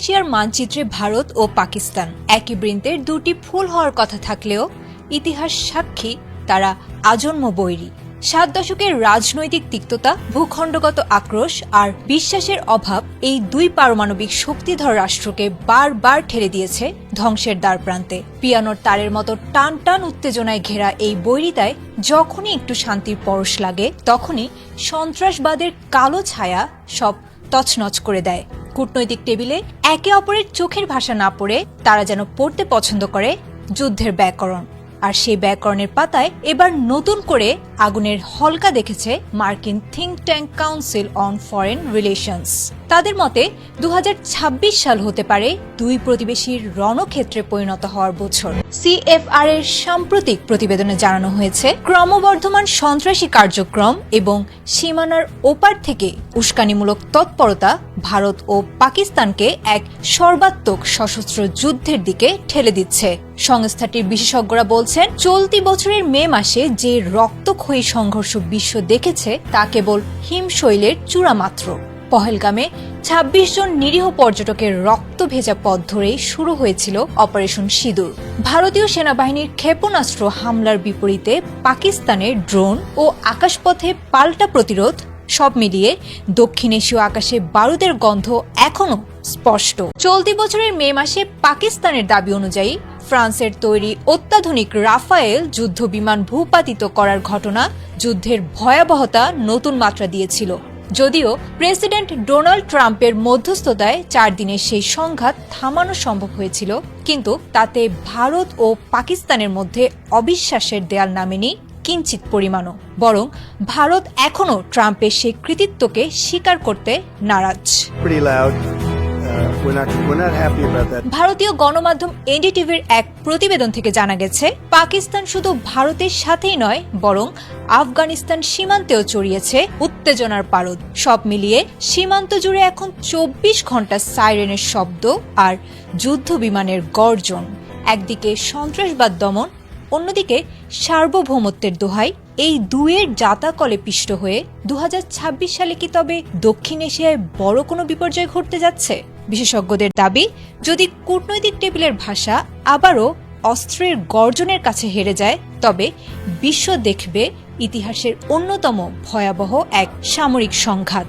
এশিয়ার মানচিত্রে ভারত ও পাকিস্তান একই বৃন্তের দুটি ফুল হওয়ার কথা থাকলেও ইতিহাস সাক্ষী তারা আজন্ম বৈরী। 7 দশকের রাজনৈতিক তিক্ততা, ভূখণ্ডগত আক্রোশ আর বিশ্বাসের অভাব এই দুই পারমাণবিক শক্তিধর রাষ্ট্রকে বারবার ঠেলে দিয়েছে ধ্বংসের দ্বারপ্রান্তে। পিয়ানোর তারের মতো টান টান উত্তেজনায় ঘেরা এই বৈরিতায় যখনই একটু শান্তির পরশ লাগে, তখনই সন্ত্রাসবাদের কালো ছায়া সব তছনছ করে দেয়। কূটনৈতিক টেবিলে একে অপরের চোখের ভাষা না পড়ে তারা যেন পড়তে পছন্দ করে যুদ্ধের ব্যাকরণ। আর সেই ব্যাকরণের পাতায় এবার নতুন করে আগুনের হলকা দেখেছে মার্কিন think tank council on foreign relations. তাদের মতে 2026 সাল হতে পারে দুই প্রতিবেশীর রণক্ষেত্রে পরিণত হওয়ার বছর। CFR এর সাম্প্রতিক প্রতিবেদনে জানানো হয়েছে, ক্রমবর্ধমান সন্ত্রাসী কার্যক্রম এবং সীমানার ওপার থেকে উস্কানিমূলক তৎপরতা ভারত ও পাকিস্তানকে এক সর্বাত্মক সশস্ত্র যুদ্ধের দিকে ঠেলে দিচ্ছে। সংস্থাটির বিশেষজ্ঞরা বলছেন, চলতি বছরের মে মাসে যে রক্তক্ষয়ী সংঘর্ষ বিশ্ব দেখেছে তা কেবল হিমশৈলের চূড়া মাত্র। পহেলগামে 26 জন নিরীহ পর্যটকের রক্ত ভেজা পথ ধরেই শুরু হয়েছিল অপারেশন সিঁদুর। ভারতীয় সেনাবাহিনীর ক্ষেপণাস্ত্র হামলার বিপরীতে পাকিস্তানের ড্রোন ও আকাশপথে পাল্টা প্রতিরোধ, সব মিলিয়ে দক্ষিণ এশীয় আকাশে বারুদের গন্ধ এখনো স্পষ্ট। চলতি বছরের মে মাসে পাকিস্তানের দাবি অনুযায়ী ফ্রান্সের তৈরি অত্যাধুনিক রাফায়েল যুদ্ধ বিমান ভূপাতিত করার ঘটনা যুদ্ধের ভয়াবহতা নতুন মাত্রা দিয়েছিল। যদিও প্রেসিডেন্ট ডোনাল্ড ট্রাম্পের মধ্যস্থতায় 4 দিনের সেই সংঘাত থামানো সম্ভব হয়েছিল, কিন্তু তাতে ভারত ও পাকিস্তানের মধ্যে অবিশ্বাসের দেয়াল নামেনি কিঞ্চিত পরিমাণও। বরং ভারত এখনো ট্রাম্পের সেই কৃতিত্বকে স্বীকার করতে নারাজ। ভারতীয় গণমাধ্যম এনডিটিভির এক প্রতিবেদন থেকে জানা গেছে, পাকিস্তান শুধু ভারতের সাথেই নয়, বরং আফগানিস্তান সীমান্তেও ছড়িয়েছে উত্তেজনার পারদ। সব মিলিয়ে সীমান্ত জুড়ে এখন 24 ঘন্টা সাইরেনের শব্দ আর যুদ্ধ বিমানের গর্জন। একদিকে সন্ত্রাসবাদ দমন, অন্যদিকে সার্বভৌমত্বের দোহাই। এই দুয়ের জাতাকলে পিষ্ট হয়ে 2026 সালে কি তবে দক্ষিণ এশিয়ায় বড় কোনো বিপর্যয় ঘটতে যাচ্ছে? বিশেষজ্ঞদের দাবি, যদি কূটনৈতিক টেবিলের ভাষা আবারও অস্ত্রের গর্জনের কাছে হেরে যায়, তবে বিশ্ব দেখবে ইতিহাসের অন্যতম ভয়াবহ এক সামরিক সংঘাত।